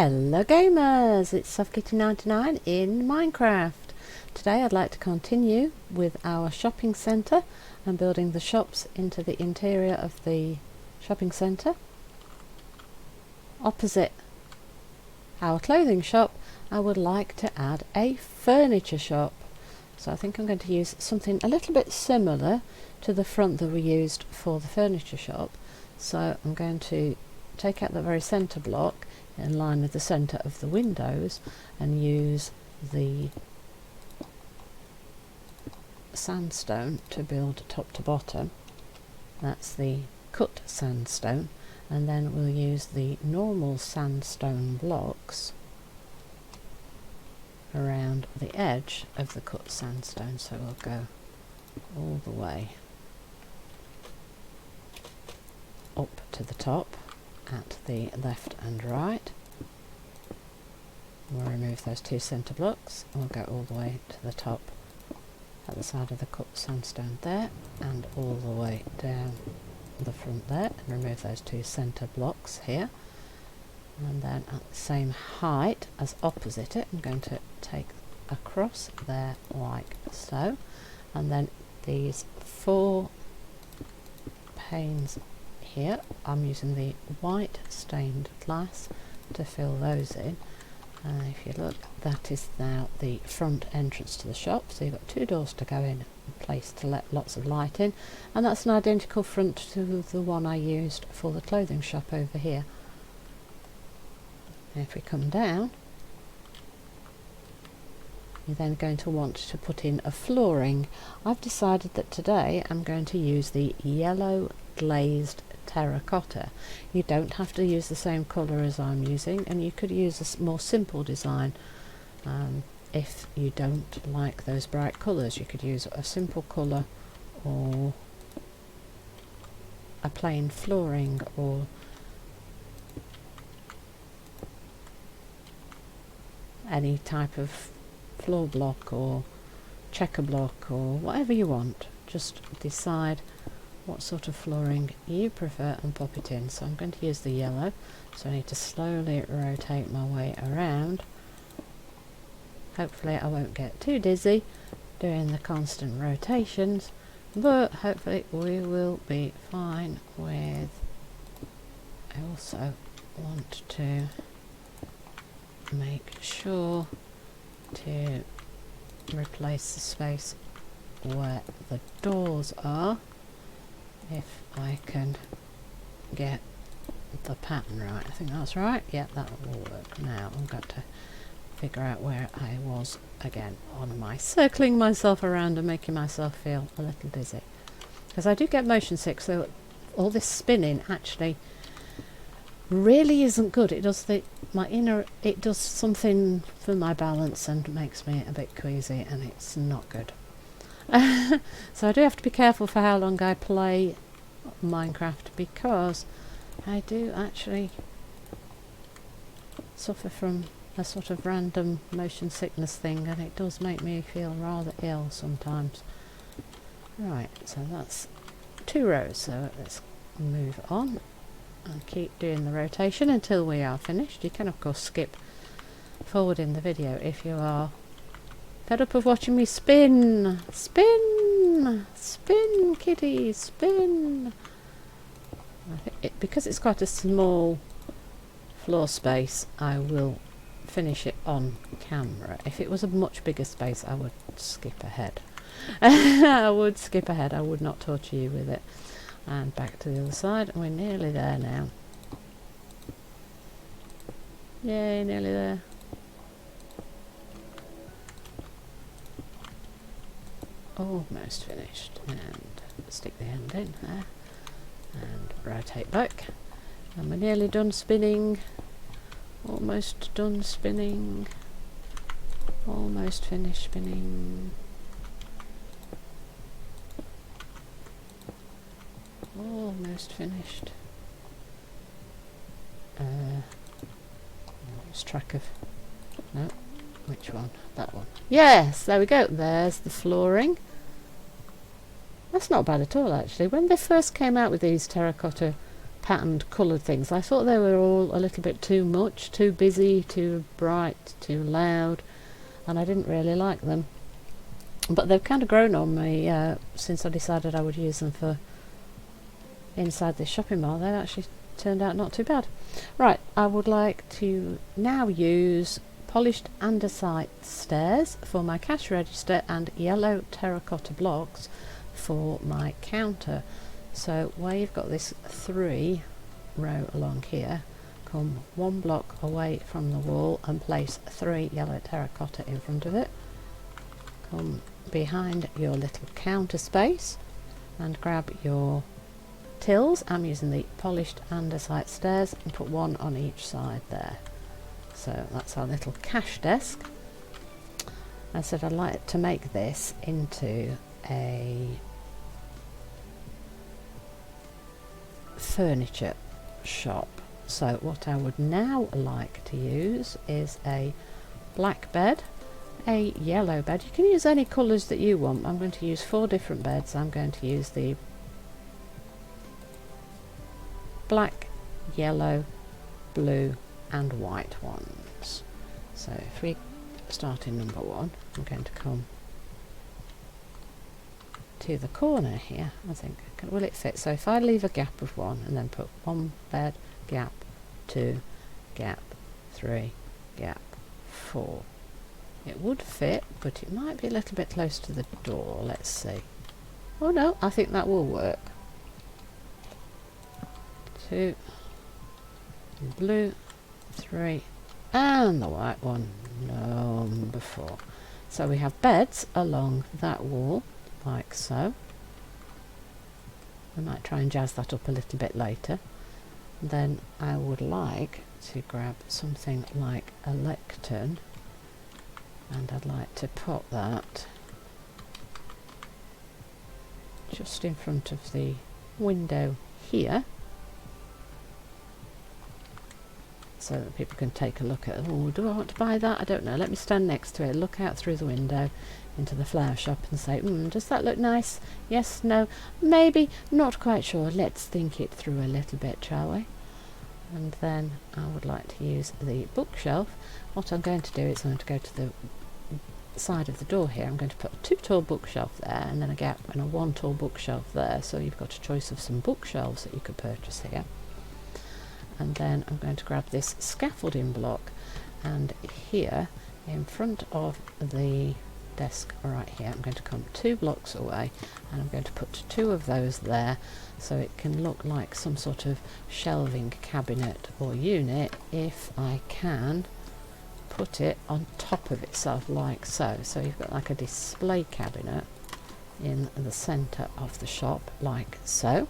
Hello gamers, it's SoftKitty99 in Minecraft. Today I'd like to continue with our shopping centre and building the shops into the interior of the shopping centre. Opposite our clothing shop I would like to add a furniture shop. So I think I'm going to use something a little bit similar to the front that we used for the furniture shop. So I'm going to take out the very centre block in line with the centre of the windows and use the sandstone to build top to bottom. That's the cut sandstone, and then we'll use the normal sandstone blocks around the edge of the cut sandstone, so we'll go all the way up to the top at the left and right. We'll remove those two centre blocks and we'll go all the way to the top at the side of the cut sandstone there, and all the way down the front there, and remove those two centre blocks here. And then at the same height as opposite it, I'm going to take across there like so, and then these four panes here, I'm using the white stained glass to fill those in. If you look, that is now the front entrance to the shop, so you've got two doors to go in, a place to let lots of light in, and that's an identical front to the one I used for the clothing shop over here. If we come down, you're then going to want to put in a flooring. I've decided that today I'm going to use the yellow glazed terracotta. You don't have to use the same colour as I'm using, and you could use a more simple design. If you don't like those bright colours, you could use a simple colour or a plain flooring or any type of floor block or checker block or whatever you want. Just decide what sort of flooring you prefer and pop it in. So I'm going to use the yellow, so I need to slowly rotate my way around. Hopefully I won't get too dizzy doing the constant rotations, but hopefully we will be fine with. I also want to make sure to replace the space where the doors are, if I can get the pattern right. I think that's right. Yeah, that will work. Now I'm going to figure out where I was again on my circling myself around and making myself feel a little dizzy, because I do get motion sick, so all this spinning actually really isn't good. It does it does something for my balance and makes me a bit queasy, and it's not good. So I do have to be careful for how long I play Minecraft, because I do actually suffer from a sort of random motion sickness thing, and it does make me feel rather ill sometimes. Right, so that's 2 rows, so let's move on and keep doing the rotation until we are finished. You can of course skip forward in the video if you are fed up of watching me spin. Spin! Spin, kitty, spin! Because it's quite a small floor space, I will finish it on camera. If it was a much bigger space, I would skip ahead. I would skip ahead, I would not torture you with it. And back to the other side, and we're nearly there now. Yay, nearly there. Almost finished, and stick the end in there and rotate back, and we're nearly done spinning. Almost done spinning. Almost finished spinning. Almost finished. Lose track of. No, which one? That one. Yes, there we go. There's the flooring. That's not bad at all, actually. When they first came out with these terracotta patterned coloured things. I thought they were all a little bit too much, too busy, too bright, too loud, and I didn't really like them. But they've kind of grown on me since I decided I would use them for inside this shopping mall. They've actually turned out not too bad. Right, I would like to now use polished andesite stairs for my cash register and yellow terracotta blocks for my counter. So where you've got this 3 row along here, come 1 block away from the wall and place 3 yellow terracotta in front of it. Come behind your little counter space and grab your tills. I'm using the polished andesite stairs and put 1 on each side there. So that's our little cash desk. I said I'd like to make this into a furniture shop. So what I would now like to use is a black bed, a yellow bed. You can use any colours that you want. I'm going to use 4 different beds. I'm going to use the black, yellow, blue and white ones. So if we start in number 1, I'm going to come to the corner here. I think, will it fit? So if I leave a gap of 1 and then put 1 bed, gap, 2, gap, 3, gap, 4, it would fit, but it might be a little bit close to the door. Let's see. Oh no, I think that will work. 2, blue, 3, and the white one, number 4. So we have beds along that wall, like so. I might try and jazz that up a little bit later. Then I would like to grab something like a lectern, and I'd like to put that just in front of the window here, so that people can take a look at, oh, do I want to buy that? I don't know. Let me stand next to it, look out through the window into the flower shop and say, does that look nice? Yes, no, maybe, not quite sure. Let's think it through a little bit, shall we? And then I would like to use the bookshelf. What I'm going to do is I'm going to go to the side of the door here. I'm going to put a 2 tall bookshelf there and then a gap and a 1 tall bookshelf there. So you've got a choice of some bookshelves that you could purchase here. And then I'm going to grab this scaffolding block, and here in front of the desk right here, I'm going to come 2 blocks away and I'm going to put 2 of those there, so it can look like some sort of shelving cabinet or unit if I can put it on top of itself like so. So you've got like a display cabinet in the centre of the shop like so.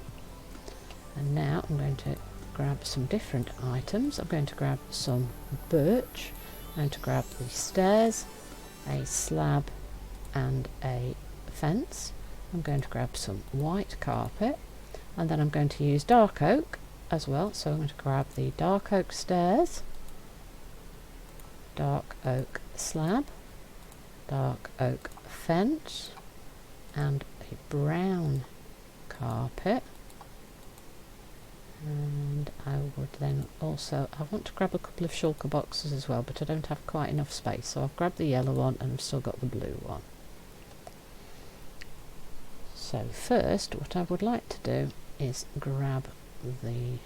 And now I'm going to grab some different items. I'm going to grab some birch, I'm going to grab the stairs, a slab and a fence. I'm going to grab some white carpet, and then I'm going to use dark oak as well. So I'm going to grab the dark oak stairs, dark oak slab, dark oak fence and a brown carpet. And I would then also, I want to grab a couple of shulker boxes as well, but I don't have quite enough space, so I've grabbed the yellow one and I've still got the blue one. So first what I would like to do is grab the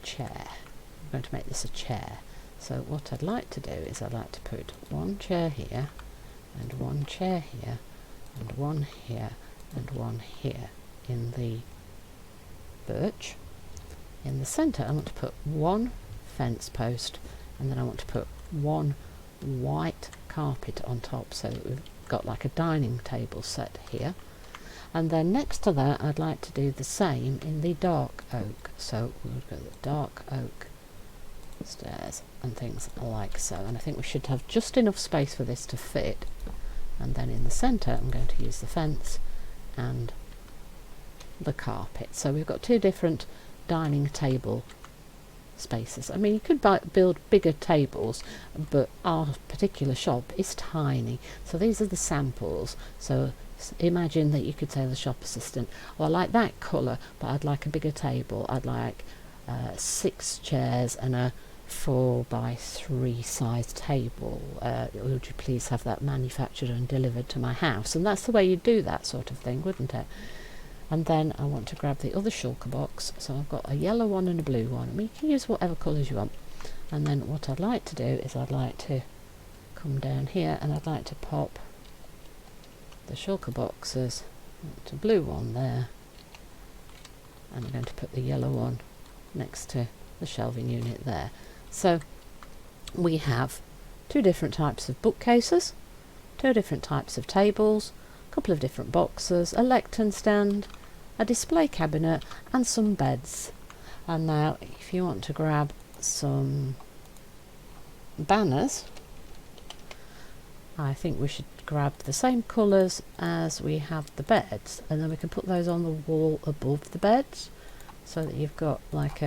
chair. I'm going to make this a chair. So what I'd like to do is I'd like to put 1 chair here and 1 chair here and 1 here and 1 here in the birch. In the centre I want to put 1 fence post, and then I want to put 1 white carpet on top, so that we've got like a dining table set here. And then next to that I'd like to do the same in the dark oak, so we'll go the dark oak stairs and things like so. And I think we should have just enough space for this to fit. And then in the centre I'm going to use the fence and the carpet. So we've got 2 different dining table spaces. I mean, you could build bigger tables, but our particular shop is tiny, so these are the samples. So imagine that you could say to the shop assistant, oh, I like that colour, but I'd like a bigger table. I'd like 6 chairs and a 4x3 size table. Would you please have that manufactured and delivered to my house? And that's the way you do that sort of thing, wouldn't it? And then I want to grab the other shulker box. So I've got a yellow one and a blue one. I mean, you can use whatever colours you want. And then what I'd like to do is I'd like to come down here and I'd like to pop the shulker boxes to blue one there. And I'm going to put the yellow one next to the shelving unit there. So we have 2 different types of bookcases, 2 different types of tables, a couple of different boxes, a lectern stand, a display cabinet and some beds. And now if you want to grab some banners, I think we should grab the same colours as we have the beds, and then we can put those on the wall above the beds, so that you've got like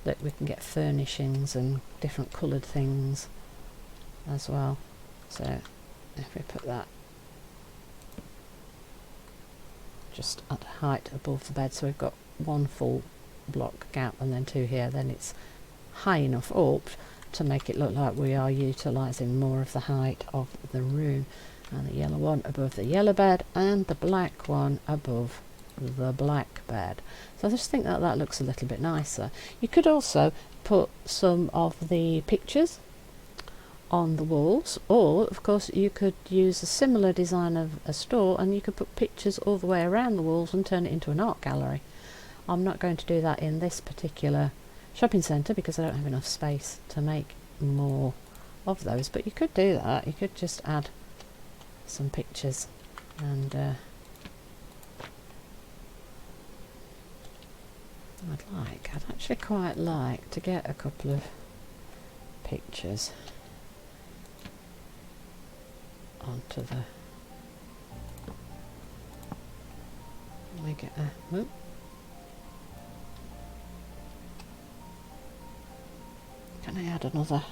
that we can get furnishings and different coloured things as well. So if we put that just at height above the bed, so we've got 1 full block gap and then 2 here, then it's high enough up to make it look like we are utilising more of the height of the room. And the yellow one above the yellow bed and the black one above the black bed. So I just think that that looks a little bit nicer. You could also put some of the pictures on the walls, or of course you could use a similar design of a store and you could put pictures all the way around the walls and turn it into an art gallery. I'm not going to do that in this particular shopping centre because I don't have enough space to make more of those, but you could do that. You could just add some pictures and I'd actually quite like to get a couple of pictures onto the, let me get a, whoop. Can I add another?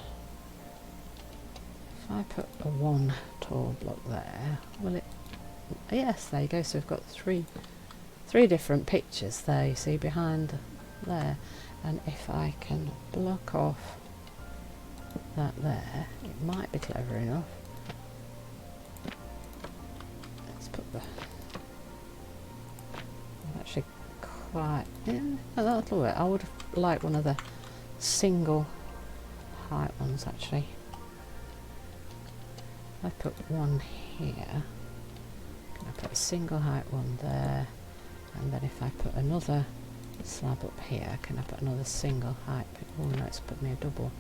If I put a 1 tall block there, will it? Yes, there you go. So we've got three different pictures there, you see, behind there. And if I can block off that there, it might be clever enough. Let's put the, actually quite, yeah, that'll work. I would like one of the single height ones actually. I put one here, can I put a single height one there, and then if I put another slab up here, can I put another single height? Oh no, it's put me a double.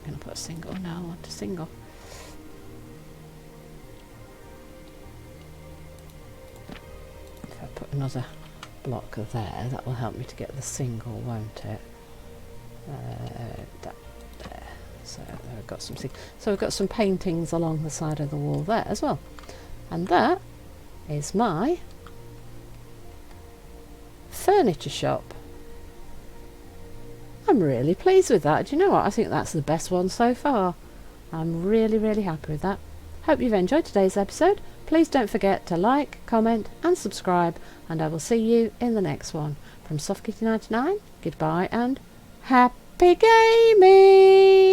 Can I put a single? No, I want a single. If I put another block there, that will help me to get the single, won't it? That there. So there we've got some. So we've got some paintings along the side of the wall there as well, and that is my furniture shop. I'm really pleased with that. Do you know what? I think that's the best one so far. I'm really happy with that. Hope you've enjoyed today's episode. Please don't forget to like, comment and subscribe, and I will see you in the next one. From Soft Kitty 99, goodbye and happy gaming!